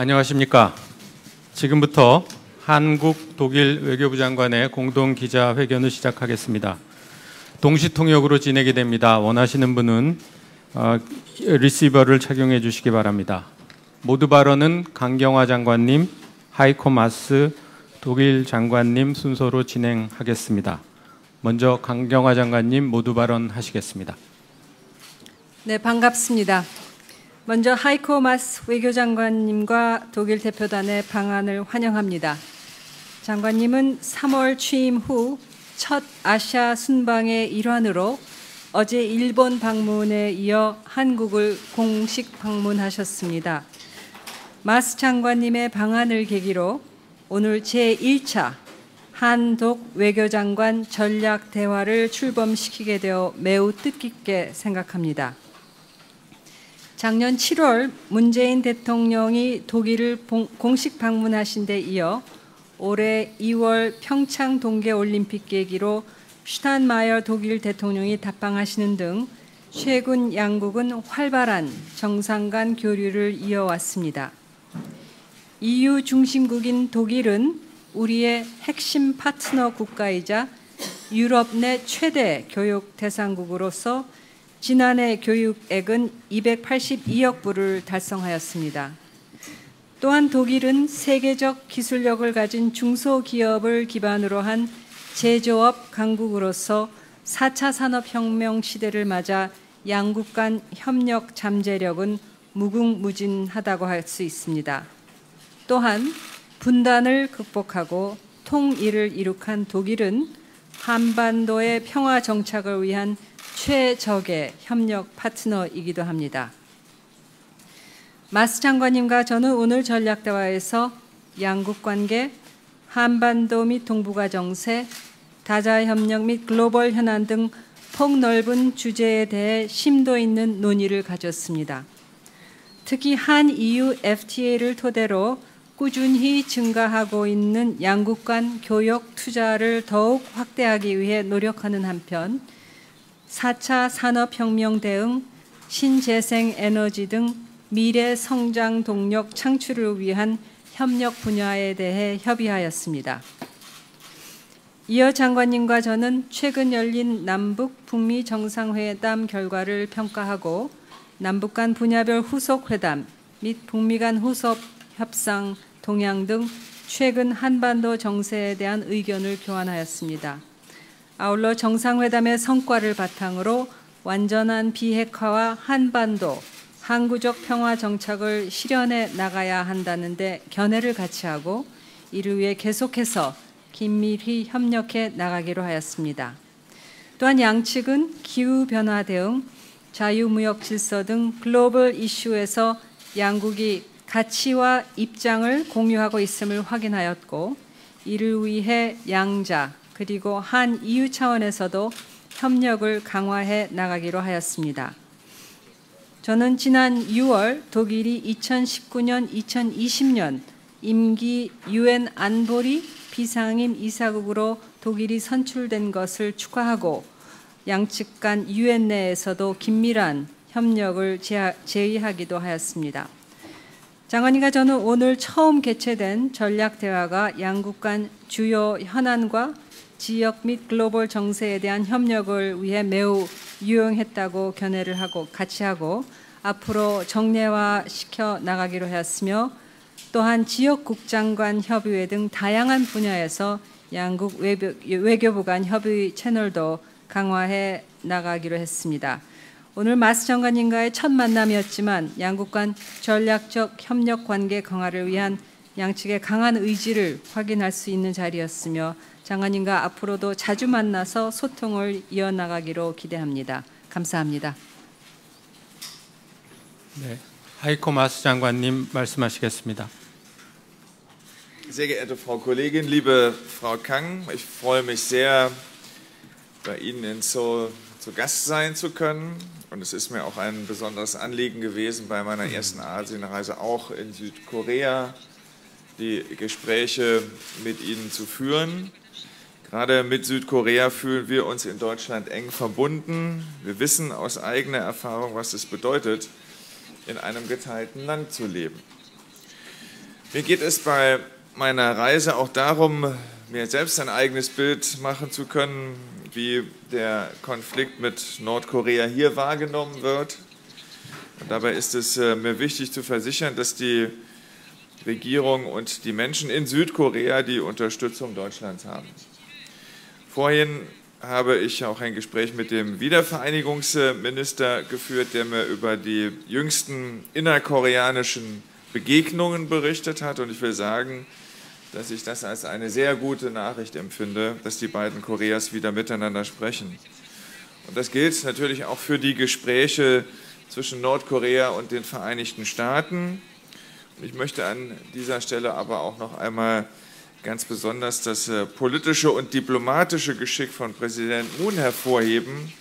안녕하십니까. 지금부터 한국, 독일 외교부 장관의 공동 기자회견을 시작하겠습니다. 동시통역으로 진행이 됩니다. 원하시는 분은 리시버를 착용해 주시기 바랍니다. 모두 발언은 강경화 장관님, 하이코 마스 독일 장관님 순서로 진행하겠습니다. 먼저 강경화 장관님 모두 발언하시겠습니다. 네, 반갑습니다. 먼저 하이코 마스 외교장관님과 독일 대표단의 방한을 환영합니다. 장관님은 3월 취임 후 첫 아시아 순방의 일환으로 어제 일본 방문에 이어 한국을 공식 방문하셨습니다. 마스 장관님의 방한을 계기로 오늘 제1차 한독 외교장관 전략 대화를 출범시키게 되어 매우 뜻깊게 생각합니다. 작년 7월 문재인 대통령이 독일을 공식 방문하신 데 이어 올해 2월 평창 동계올림픽 계기로 슈탄마이어 독일 대통령이 답방하시는 등 최근 양국은 활발한 정상 간 교류를 이어왔습니다. EU 중심국인 독일은 우리의 핵심 파트너 국가이자 유럽 내 최대 교육 대상국으로서 지난해 교육액은 282억 불을 달성하였습니다. 또한 독일은 세계적 기술력을 가진 중소기업을 기반으로 한 제조업 강국으로서 4차 산업혁명 시대를 맞아 양국 간 협력 잠재력은 무궁무진하다고 할 수 있습니다. 또한 분단을 극복하고 통일을 이룩한 독일은 한반도의 평화 정착을 위한 최적의 협력 파트너이기도 합니다. 마스 장관님과 저는 오늘 전략대화에서 양국 관계, 한반도 및 동북아 정세, 다자협력 및 글로벌 현안 등 폭넓은 주제에 대해 심도 있는 논의를 가졌습니다. 특히 한-EU FTA를 토대로 꾸준히 증가하고 있는 양국 간 교역 투자를 더욱 확대하기 위해 노력하는 한편 4차 산업혁명 대응, 신재생 에너지 등 미래 성장 동력 창출을 위한 협력 분야에 대해 협의하였습니다. 이어 장관님과 저는 최근 열린 남북 북미 정상회담 결과를 평가하고 남북 간 분야별 후속 회담 및 북미 간 후속 협상 동향 등 최근 한반도 정세에 대한 의견을 교환하였습니다. 아울러 정상회담의 성과를 바탕으로 완전한 비핵화와 한반도 항구적 평화 정착을 실현해 나가야 한다는 데 견해를 같이 하고 이를 위해 계속해서 긴밀히 협력해 나가기로 하였습니다. 또한 양측은 기후변화 대응, 자유무역 질서 등 글로벌 이슈에서 양국이 가치와 입장을 공유하고 있음을 확인하였고 이를 위해 양자 그리고 한 EU 차원에서도 협력을 강화해 나가기로 하였습니다. 저는 지난 6월 독일이 2019년, 2020년 임기 UN 안보리 비상임 이사국으로 독일이 선출된 것을 축하하고 양측 간 UN 내에서도 긴밀한 협력을 제의하기도 하였습니다. 장관님과 저는 오늘 처음 개최된 전략대화가 양국 간 주요 현안과 지역 및 글로벌 정세에 대한 협력을 위해 매우 유용했다고 견해를 같이 하고 앞으로 정례화시켜 나가기로 하였으며 또한 지역국장 간 협의회 등 다양한 분야에서 양국 외교부 간 협의 채널도 강화해 나가기로 했습니다. 오늘 마스 장관님과의 첫 만남이었지만 양국 간 전략적 협력 관계 강화를 위한 양측의 강한 의지를 확인할 수 있는 자리였으며 장관님과 앞으로도 자주 만나서 소통을 이어나가기로 기대합니다. 감사합니다. 네, 하이코 마스 장관님 말씀하시겠습니다. Sehr geehrte Frau Kollegin, liebe Frau Kang, ich freue mich sehr, bei Ihnen in Seoul zu Gast sein zu können. Und es ist mir auch ein besonderes Anliegen gewesen, bei meiner ersten Asienreise auch in Südkorea die Gespräche mit Ihnen zu führen. Gerade mit Südkorea fühlen wir uns in Deutschland eng verbunden. Wir wissen aus eigener Erfahrung, was es bedeutet, in einem geteilten Land zu leben. Mir geht es bei meiner Reise auch darum, mir selbst ein eigenes Bild machen zu können, wie der Konflikt mit Nordkorea hier wahrgenommen wird. Und dabei ist es mir wichtig zu versichern, dass die Regierung und die Menschen in Südkorea die Unterstützung Deutschlands haben. Vorhin habe ich auch ein Gespräch mit dem Wiedervereinigungsminister geführt, der mir über die jüngsten innerkoreanischen Begegnungen berichtet hat. Und ich will sagen, dass ich das als eine sehr gute Nachricht empfinde, dass die beiden Koreas wieder miteinander sprechen. Und das gilt natürlich auch für die Gespräche zwischen Nordkorea und den Vereinigten Staaten. Und ich möchte an dieser Stelle aber auch noch einmal ganz besonders das politische und diplomatische Geschick von Präsident Moon hervorheben,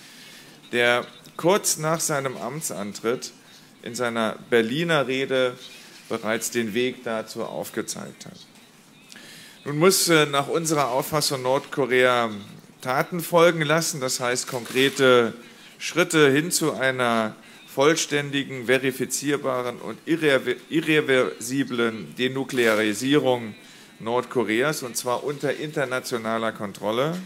der kurz nach seinem Amtsantritt in seiner Berliner Rede bereits den Weg dazu aufgezeigt hat. Nun muss nach unserer Auffassung Nordkorea Taten folgen lassen, das heißt konkrete Schritte hin zu einer vollständigen, verifizierbaren und irreversiblen Denuklearisierung Nordkoreas, und zwar unter internationaler Kontrolle.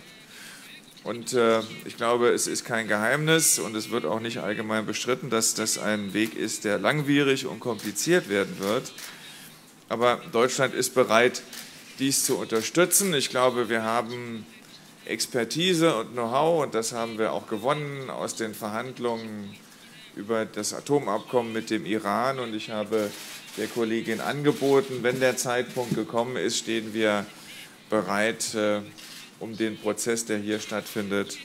Und ich glaube, es ist kein Geheimnis und es wird auch nicht allgemein bestritten, dass das ein Weg ist, der langwierig und kompliziert werden wird. Aber Deutschland ist bereit, dies zu unterstützen. Ich glaube, wir haben Expertise und Know-how, und das haben wir auch gewonnen aus den Verhandlungen über das Atomabkommen mit dem Iran. Und ich habe der Kollegin angeboten, wenn der Zeitpunkt gekommen ist, stehen wir bereit, um den Prozess, der hier stattfindet,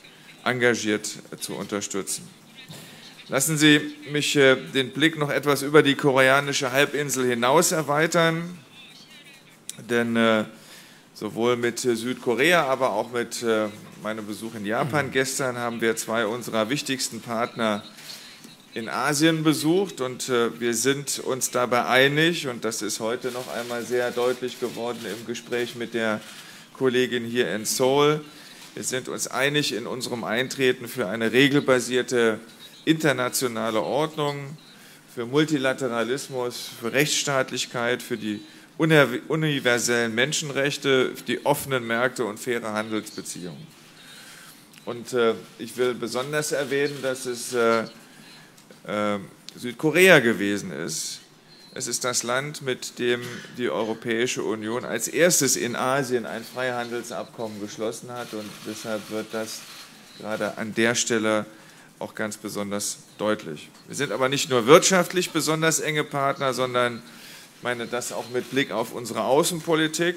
engagiert zu unterstützen. Lassen Sie mich den Blick noch etwas über die koreanische Halbinsel hinaus erweitern, denn sowohl mit Südkorea, aber auch mit meinem Besuch in Japan gestern haben wir zwei unserer wichtigsten Partner in Asien besucht, und wir sind uns dabei einig, und das ist heute noch einmal sehr deutlich geworden im Gespräch mit der Kollegin hier in Seoul. Wir sind uns einig in unserem Eintreten für eine regelbasierte internationale Ordnung, für Multilateralismus, für Rechtsstaatlichkeit, für die universellen Menschenrechte, die offenen Märkte und faire Handelsbeziehungen. Und ich will besonders erwähnen, dass es Südkorea gewesen ist. Es ist das Land, mit dem die Europäische Union als erstes in Asien ein Freihandelsabkommen geschlossen hat, und deshalb wird das gerade an der Stelle auch ganz besonders deutlich. Wir sind aber nicht nur wirtschaftlich besonders enge Partner, sondern ich meine das auch mit Blick auf unsere Außenpolitik.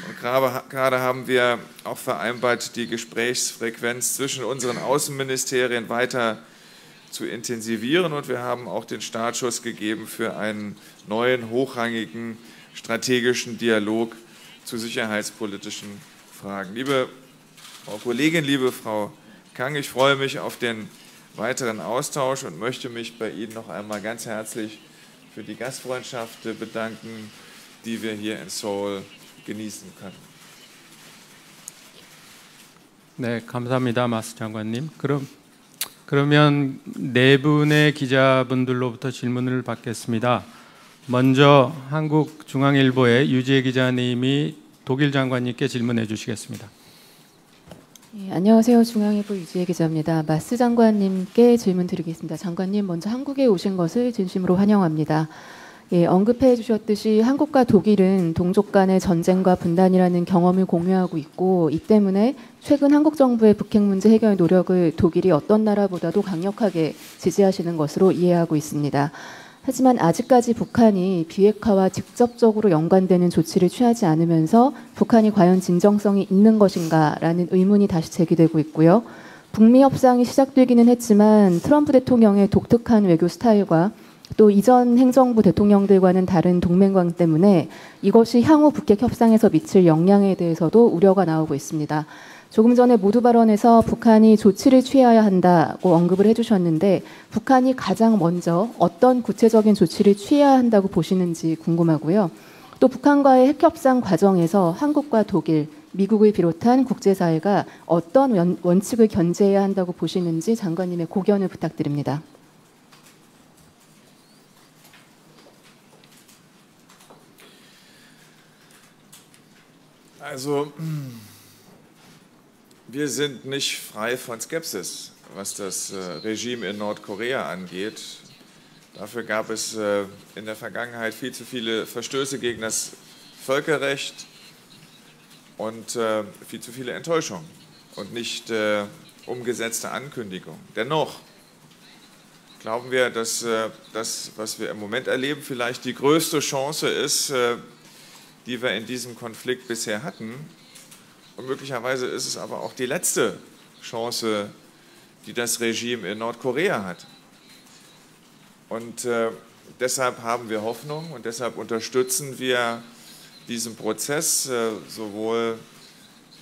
Und gerade haben wir auch vereinbart, die Gesprächsfrequenz zwischen unseren Außenministerien weiter zu intensivieren, und wir haben auch den Startschuss gegeben für einen neuen, hochrangigen strategischen Dialog zu sicherheitspolitischen Fragen. Liebe Frau Kollegin, liebe Frau Kang, ich freue mich auf den weiteren Austausch und möchte mich bei Ihnen noch einmal ganz herzlich für die Gastfreundschaft bedanken, die wir hier in Seoul genießen können. 네, 감사합니다, 마스 장관님. 그러면 네 분의 기자분들로부터 질문을 받겠습니다. 먼저 한국중앙일보의 유지혜 기자님이 독일 장관님께 질문해 주시겠습니다. 예, 안녕하세요. 중앙일보 유지혜 기자입니다. 마스 장관님께 질문 드리겠습니다. 장관님, 먼저 한국에 오신 것을 진심으로 환영합니다. 예, 언급해 주셨듯이 한국과 독일은 동족 간의 전쟁과 분단이라는 경험을 공유하고 있고, 이 때문에 최근 한국 정부의 북핵 문제 해결 노력을 독일이 어떤 나라보다도 강력하게 지지하시는 것으로 이해하고 있습니다. 하지만 아직까지 북한이 비핵화와 직접적으로 연관되는 조치를 취하지 않으면서 북한이 과연 진정성이 있는 것인가라는 의문이 다시 제기되고 있고요. 북미 협상이 시작되기는 했지만 트럼프 대통령의 독특한 외교 스타일과 또 이전 행정부 대통령들과는 다른 동맹관 때문에 이것이 향후 북핵 협상에서 미칠 영향에 대해서도 우려가 나오고 있습니다. 조금 전에 모두 발언에서 북한이 조치를 취해야 한다고 언급을 해주셨는데, 북한이 가장 먼저 어떤 구체적인 조치를 취해야 한다고 보시는지 궁금하고요. 또 북한과의 핵협상 과정에서 한국과 독일, 미국을 비롯한 국제사회가 어떤 원칙을 견제해야 한다고 보시는지 장관님의 고견을 부탁드립니다. Also, wir sind nicht frei von Skepsis, was das Regime in Nordkorea angeht. Dafür gab es in der Vergangenheit viel zu viele Verstöße gegen das Völkerrecht und viel zu viele Enttäuschungen und nicht umgesetzte Ankündigungen. Dennoch glauben wir, dass das, was wir im Moment erleben, vielleicht die größte Chance ist, die wir in diesem Konflikt bisher hatten. Und möglicherweise ist es aber auch die letzte Chance, die das Regime in Nordkorea hat. Und deshalb haben wir Hoffnung und deshalb unterstützen wir diesen Prozess sowohl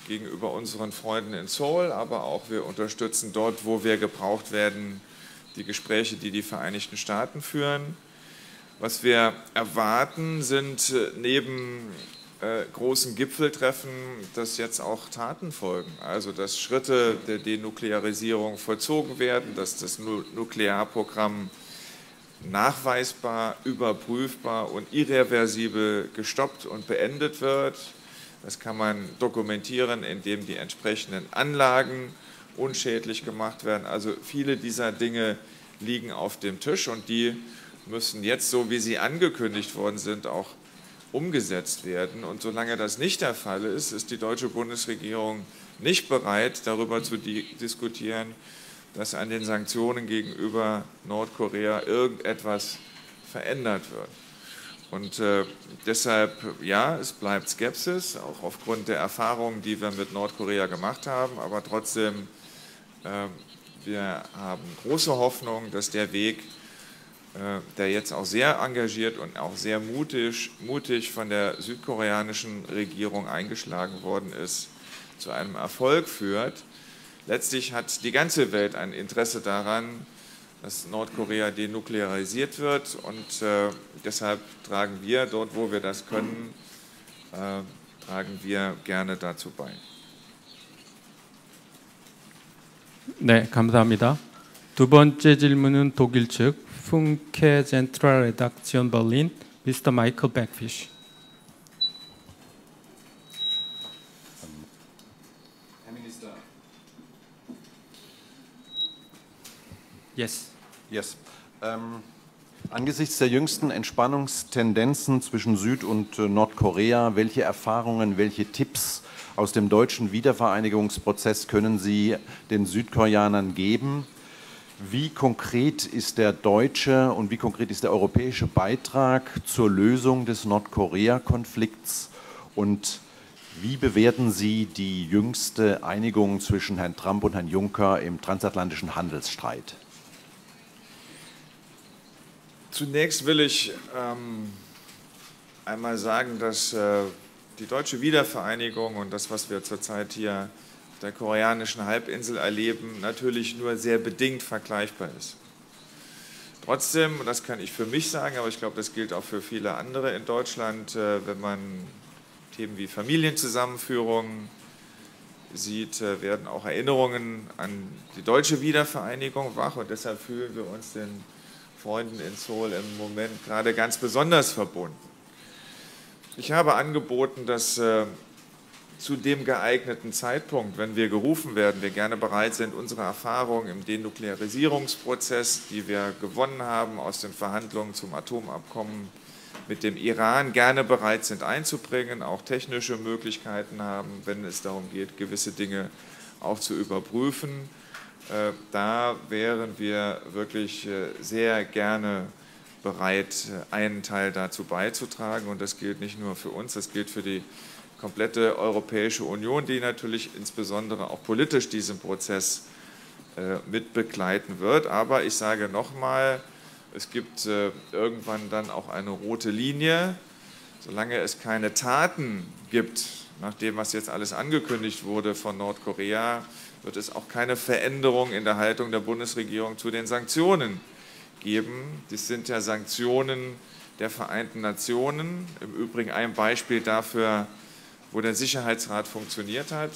gegenüber unseren Freunden in Seoul, aber auch wir unterstützen dort, wo wir gebraucht werden, die Gespräche, die die Vereinigten Staaten führen. Was wir erwarten, sind neben großen Gipfeltreffen, dass jetzt auch Taten folgen, also dass Schritte der Denuklearisierung vollzogen werden, dass das Nuklearprogramm nachweisbar, überprüfbar und irreversibel gestoppt und beendet wird. Das kann man dokumentieren, indem die entsprechenden Anlagen unschädlich gemacht werden. Also viele dieser Dinge liegen auf dem Tisch und die müssen jetzt, so wie sie angekündigt worden sind, auch umgesetzt werden. Und solange das nicht der Fall ist, ist die deutsche Bundesregierung nicht bereit, darüber zu diskutieren, dass an den Sanktionen gegenüber Nordkorea irgendetwas verändert wird. Und deshalb, ja, es bleibt Skepsis, auch aufgrund der Erfahrungen, die wir mit Nordkorea gemacht haben, aber trotzdem, wir haben große Hoffnung, dass der Weg, der jetzt auch sehr engagiert und auch sehr mutig von der südkoreanischen Regierung eingeschlagen worden ist, zu einem Erfolg führt. Letztlich hat die ganze Welt ein Interesse daran, dass Nordkorea denuklearisiert wird und deshalb tragen wir dort, wo wir das können, tragen wir gerne dazu bei. 네, 감사합니다. 두 번째 질문은 독일 측 Funke Zentralredaktion Berlin, Mr. Michael Backfish. Herr Minister. Yes. Yes. Angesichts der jüngsten Entspannungstendenzen zwischen Süd- und Nordkorea, welche Erfahrungen, welche Tipps aus dem deutschen Wiedervereinigungsprozess können Sie den Südkoreanern geben? Wie konkret ist der deutsche und wie konkret ist der europäische Beitrag zur Lösung des Nordkorea-Konflikts? Und wie bewerten Sie die jüngste Einigung zwischen Herrn Trump und Herrn Juncker im transatlantischen Handelsstreit? Zunächst will ich einmal sagen, dass die deutsche Wiedervereinigung und das, was wir zurzeit hier auf der koreanischen Halbinsel erleben, natürlich nur sehr bedingt vergleichbar ist. Trotzdem, und das kann ich für mich sagen, aber ich glaube, das gilt auch für viele andere in Deutschland, wenn man Themen wie Familienzusammenführung sieht, werden auch Erinnerungen an die deutsche Wiedervereinigung wach und deshalb fühlen wir uns den Freunden in Seoul im Moment gerade ganz besonders verbunden. Ich habe angeboten, dass zu dem geeigneten Zeitpunkt, wenn wir gerufen werden, wir gerne bereit sind, unsere Erfahrungen im Denuklearisierungsprozess, die wir gewonnen haben aus den Verhandlungen zum Atomabkommen mit dem Iran, gerne bereit sind einzubringen, auch technische Möglichkeiten haben, wenn es darum geht, gewisse Dinge auch zu überprüfen. Da wären wir wirklich sehr gerne bereit, einen Teil dazu beizutragen. Und das gilt nicht nur für uns, das gilt für die komplette Europäische Union, die natürlich insbesondere auch politisch diesen Prozess mit begleiten wird. Aber ich sage nochmal, es gibt irgendwann dann auch eine rote Linie. Solange es keine Taten gibt, nach dem, was jetzt alles angekündigt wurde von Nordkorea, wird es auch keine Veränderung in der Haltung der Bundesregierung zu den Sanktionen geben. Das sind ja Sanktionen der Vereinten Nationen. Im Übrigen ein Beispiel dafür, wo der Sicherheitsrat funktioniert hat.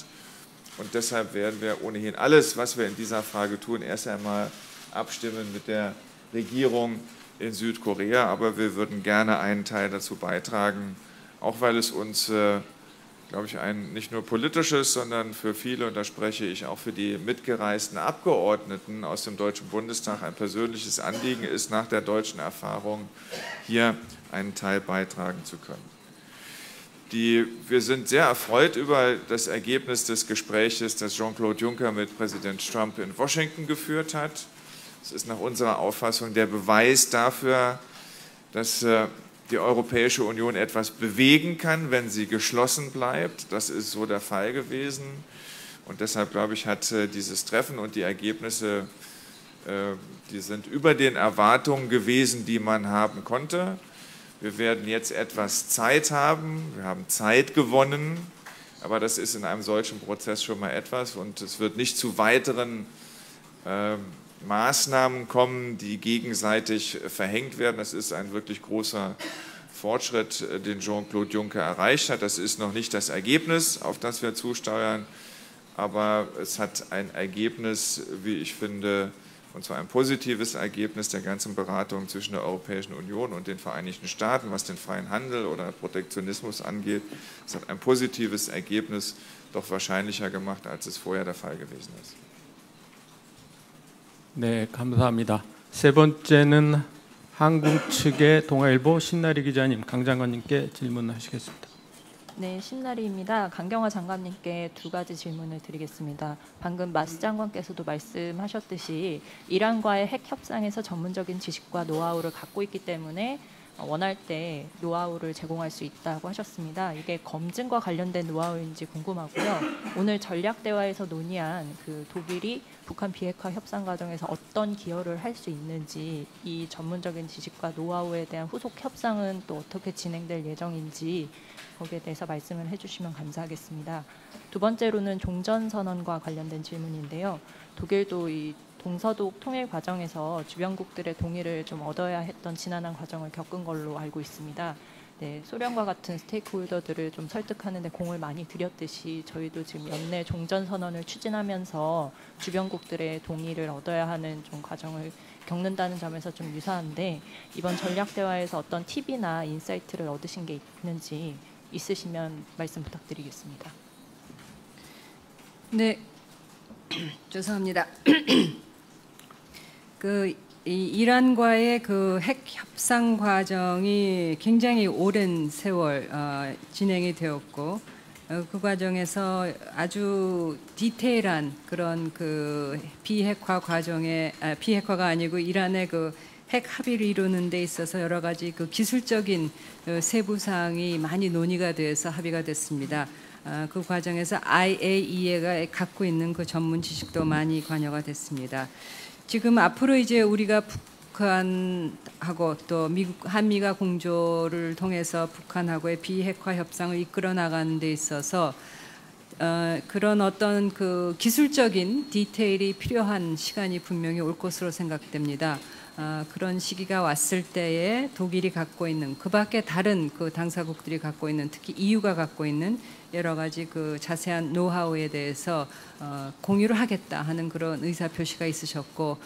Und deshalb werden wir ohnehin alles, was wir in dieser Frage tun, erst einmal abstimmen mit der Regierung in Südkorea. Aber wir würden gerne einen Teil dazu beitragen, auch weil es uns, glaube glaube ich, ein nicht nur politisches, sondern für viele, und da spreche ich auch für die mitgereisten Abgeordneten aus dem Deutschen Bundestag, ein persönliches Anliegen ist, nach der deutschen Erfahrung hier einen Teil beitragen zu können. Wir sind sehr erfreut über das Ergebnis des Gespräches, das Jean-Claude Juncker mit Präsident Trump in Washington geführt hat. Es ist nach unserer Auffassung der Beweis dafür, dass die Europäische Union etwas bewegen kann, wenn sie geschlossen bleibt. Das ist so der Fall gewesen. Und deshalb, glaube ich, hat dieses Treffen und die Ergebnisse, die sind über den Erwartungen gewesen, die man haben konnte. Wir werden jetzt etwas Zeit haben. Wir haben Zeit gewonnen. Aber das ist in einem solchen Prozess schon mal etwas. Und es wird nicht zu weiteren Maßnahmen kommen, die gegenseitig verhängt werden. Das ist ein wirklich großer Fortschritt, den Jean-Claude Juncker erreicht hat. Das ist noch nicht das Ergebnis, auf das wir zusteuern, aber es hat ein Ergebnis, wie ich finde, und zwar ein positives Ergebnis der ganzen Beratung zwischen der Europäischen Union und den Vereinigten Staaten, was den freien Handel oder Protektionismus angeht. Es hat ein positives Ergebnis doch wahrscheinlicher gemacht, als es vorher der Fall gewesen ist. 네, 감사합니다. 세 번째는 한국 측의 동아일보 신나리 기자님, 강 장관님께 질문하시겠습니다. 네, 신나리입니다. 강경화 장관님께 두 가지 질문을 드리겠습니다. 방금 마스 장관께서도 말씀하셨듯이 이란과의 핵 협상에서 전문적인 지식과 노하우를 갖고 있기 때문에 원할 때 노하우를 제공할 수 있다고 하셨습니다. 이게 검증과 관련된 노하우인지 궁금하고요. 오늘 전략대화에서 논의한 그 독일이 북한 비핵화 협상 과정에서 어떤 기여를 할 수 있는지, 이 전문적인 지식과 노하우에 대한 후속 협상은 또 어떻게 진행될 예정인지 거기에 대해서 말씀을 해주시면 감사하겠습니다. 두 번째로는 종전선언과 관련된 질문인데요. 독일도 이 동서독 통일 과정에서 주변국들의 동의를 좀 얻어야 했던 지난한 과정을 겪은 걸로 알고 있습니다. 네, 소련과 같은 스테이크홀더들을 좀 설득하는 데 공을 많이 들였듯이 저희도 지금 연내 종전선언을 추진하면서 주변국들의 동의를 얻어야 하는 좀 과정을 겪는다는 점에서 좀 유사한데, 이번 전략대화에서 어떤 팁이나 인사이트를 얻으신 게 있는지 있으시면 말씀 부탁드리겠습니다. 네, 죄송합니다. 이란과의 그 핵 협상 과정이 굉장히 오랜 세월 진행이 되었고, 그 과정에서 아주 디테일한 그런 그 비핵화 과정에 비핵화가 아니고 이란의 그 핵 합의를 이루는 데 있어서 여러 가지 그 기술적인 세부 사항이 많이 논의가 돼서 합의가 됐습니다. 그 과정에서 IAEA가 갖고 있는 그 전문 지식도 많이 관여가 됐습니다. 지금 앞으로 이제 우리가 북한하고 또 한미가 공조를 통해서 북한하고의 비핵화 협상을 이끌어 나가는 데 있어서 그런 어떤 그 기술적인 디테일이 필요한 시간이 분명히 올 것으로 생각됩니다. 그런 시기가 왔을 때에 독일이 갖고 있는, 그 밖에 다른 그 당사국들이 갖고 있는, 특히 EU가 갖고 있는 여러 가지 그 자세한 노하우에 대해서 공유를 하겠다 하는 그런 의사 표시가 있으셨고,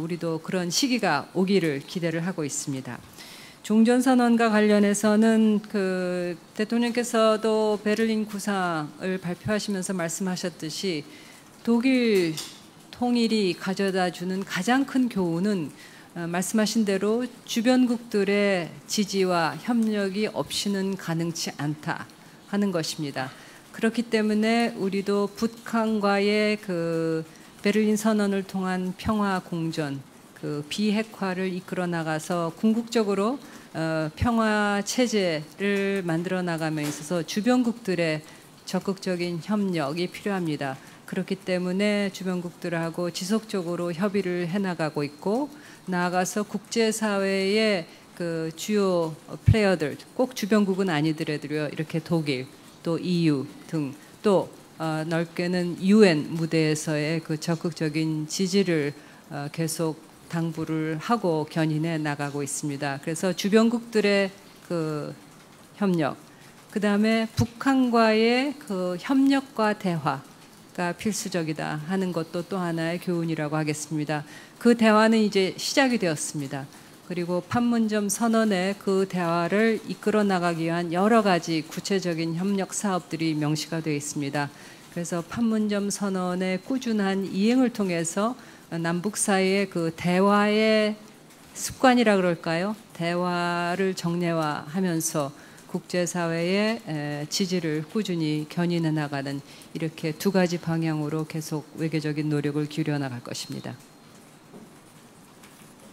우리도 그런 시기가 오기를 기대를 하고 있습니다. 종전선언과 관련해서는 그 대통령께서도 베를린 구상을 발표하시면서 말씀하셨듯이 독일 통일이 가져다 주는 가장 큰 교훈은 말씀하신 대로 주변국들의 지지와 협력이 없이는 가능치 않다 하는 것입니다. 그렇기 때문에 우리도 북한과의 그 베를린 선언을 통한 평화 공전, 그 비핵화를 이끌어 나가서 궁극적으로 평화 체제를 만들어 나감에 있어서 주변국들의 적극적인 협력이 필요합니다. 그렇기 때문에 주변국들하고 지속적으로 협의를 해나가고 있고, 나아가서 국제사회의 그 주요 플레이어들, 꼭 주변국은 아니더라도요, 이렇게 독일, 또 EU 등, 또 넓게는 UN 무대에서의 그 적극적인 지지를 계속 당부를 하고 견인해 나가고 있습니다. 그래서 주변국들의 그 협력, 그 다음에 북한과의 그 협력과 대화가 필수적이다 하는 것도 또 하나의 교훈이라고 하겠습니다. 그 대화는 이제 시작이 되었습니다. 그리고 판문점 선언에 그 대화를 이끌어 나가기 위한 여러 가지 구체적인 협력 사업들이 명시가 되어 있습니다. 그래서 판문점 선언의 꾸준한 이행을 통해서 남북 사이의 그 대화의 습관이라 그럴까요? 대화를 정례화하면서 국제사회의 지지를 꾸준히 견인해 나가는 이렇게 두 가지 방향으로 계속 외교적인 노력을 기울여 나갈 것입니다.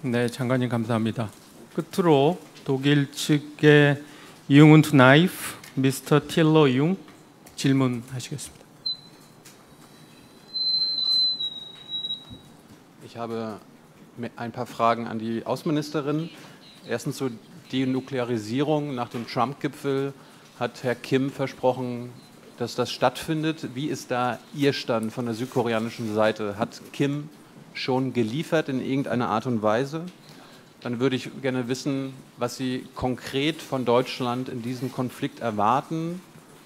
네, 장관님 감사합니다. 끝으로 독일 측의 융 und 나이프 미스터 틸러 융 질문하시겠습니다. Ich habe ein paar Fragen an die Außenministerin. Erstens zur Denuklearisierung. Nach dem Trump-Gipfel hat Herr Kim versprochen, dass das stattfindet. Wie ist da Ihr Stand von der südkoreanischen Seite? Hat Kim schon geliefert in irgendeiner Art und Weise? Dann würde ich gerne wissen, was Sie konkret von Deutschland in diesem Konflikt erwarten.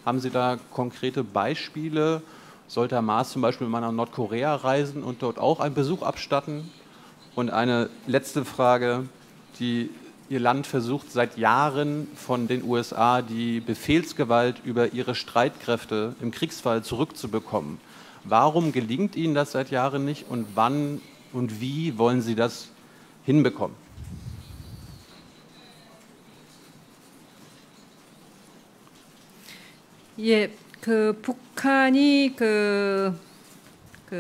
Haben Sie da konkrete Beispiele? Sollte Herr Maas zum Beispiel mal nach Nordkorea reisen und dort auch einen Besuch abstatten? Und eine letzte Frage, Ihr Land versucht seit Jahren von den USA die Befehlsgewalt über ihre Streitkräfte im Kriegsfall zurückzubekommen. Warum gelingt Ihnen das seit Jahren nicht und wann und wie wollen Sie das hinbekommen? 예, 그 북한이 그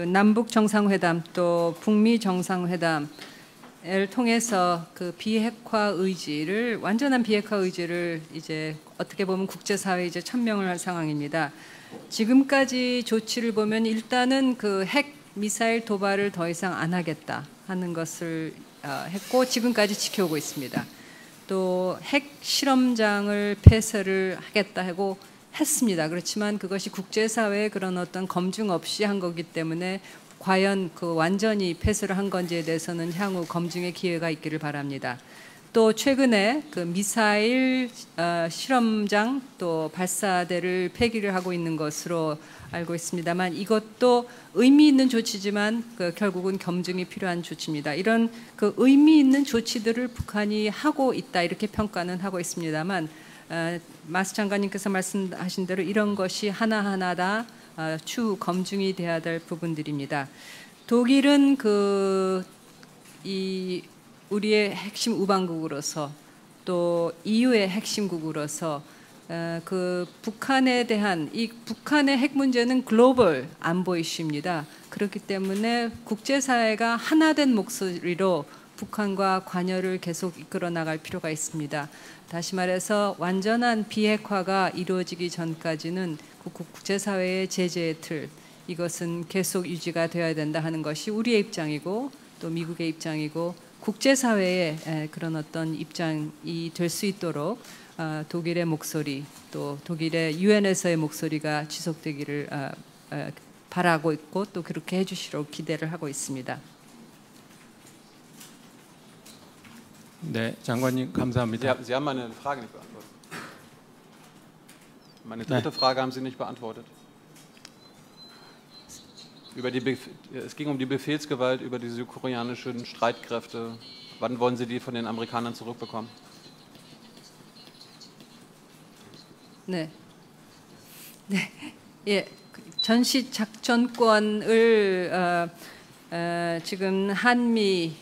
남북 정상회담 또 북미 정상회담을 통해서 그 비핵화 의지를 완전한 비핵화 의지를 이제 어떻게 보면 국제사회에 이제 천명을 할 상황입니다. 지금까지 조치를 보면 일단은 그 핵 미사일 도발을 더 이상 안 하겠다 하는 것을 했고 지금까지 지켜오고 있습니다. 또 핵 실험장을 폐쇄를 하겠다 하고 했습니다. 그렇지만 그것이 국제사회의 그런 어떤 검증 없이 한 거기 때문에 과연 그 완전히 폐쇄를 한 건지에 대해서는 향후 검증의 기회가 있기를 바랍니다. 또 최근에 그 미사일 실험장 또 발사대를 폐기를 하고 있는 것으로 알고 있습니다만 이것도 의미 있는 조치지만 결국은 검증이 필요한 조치입니다. 이런 그 의미 있는 조치들을 북한이 하고 있다 이렇게 평가는 하고 있습니다만 마스 장관님께서 말씀하신 대로 이런 것이 하나하나 다 추후 검증이 돼야 될 부분들입니다. 독일은 우리의 핵심 우방국으로서 또 EU의 핵심국으로서 그 북한에 대한 이 북한의 핵 문제는 글로벌 안보 이슈입니다. 그렇기 때문에 국제사회가 하나된 목소리로 북한과 관여를 계속 이끌어 나갈 필요가 있습니다. 다시 말해서 완전한 비핵화가 이루어지기 전까지는 국제사회의 제재의 틀 이것은 계속 유지가 되어야 된다 하는 것이 우리의 입장이고 또 미국의 입장이고 국제사회의 그런 어떤 입장이 될 수 있도록 독일의 목소리 또 독일의 유엔에서의 목소리가 지속되기를 바라고 있고 또 그렇게 해주시도록 기대를 하고 있습니다. 네, 장관님 감사합니다. Sie haben meine Frage nicht beantwortet. Meine dritte Frage haben Sie nicht beantwortet. Es ging um die Befehlsgewalt über die südkoreanischen Streitkräfte. Wann wollen Sie die von den Amerikanern zurückbekommen? 네, 예, 전시 작전권을 지금 한미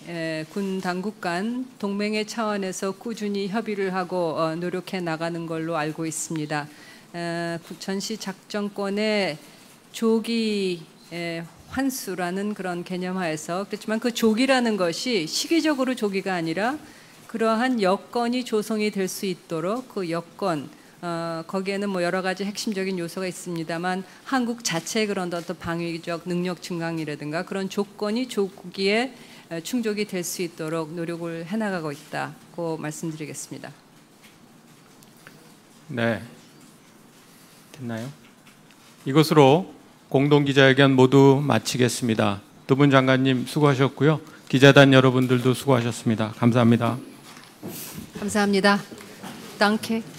군 당국 간 동맹의 차원에서 꾸준히 협의를 하고 노력해 나가는 걸로 알고 있습니다. 전시 작전권의 조기 환수라는 그런 개념하에서 그렇지만 그 조기라는 것이 시기적으로 조기가 아니라 그러한 여건이 조성이 될 수 있도록 그 여건 거기에는 뭐 여러 가지 핵심적인 요소가 있습니다만 한국 자체의 그런 어떤 방위적 능력 증강이라든가 그런 조건이 조기에 충족이 될 수 있도록 노력을 해나가고 있다고 말씀드리겠습니다. 네, 됐나요? 이것으로 공동기자회견 모두 마치겠습니다. 두 분 장관님 수고하셨고요. 기자단 여러분들도 수고하셨습니다. 감사합니다. 감사합니다. Danke.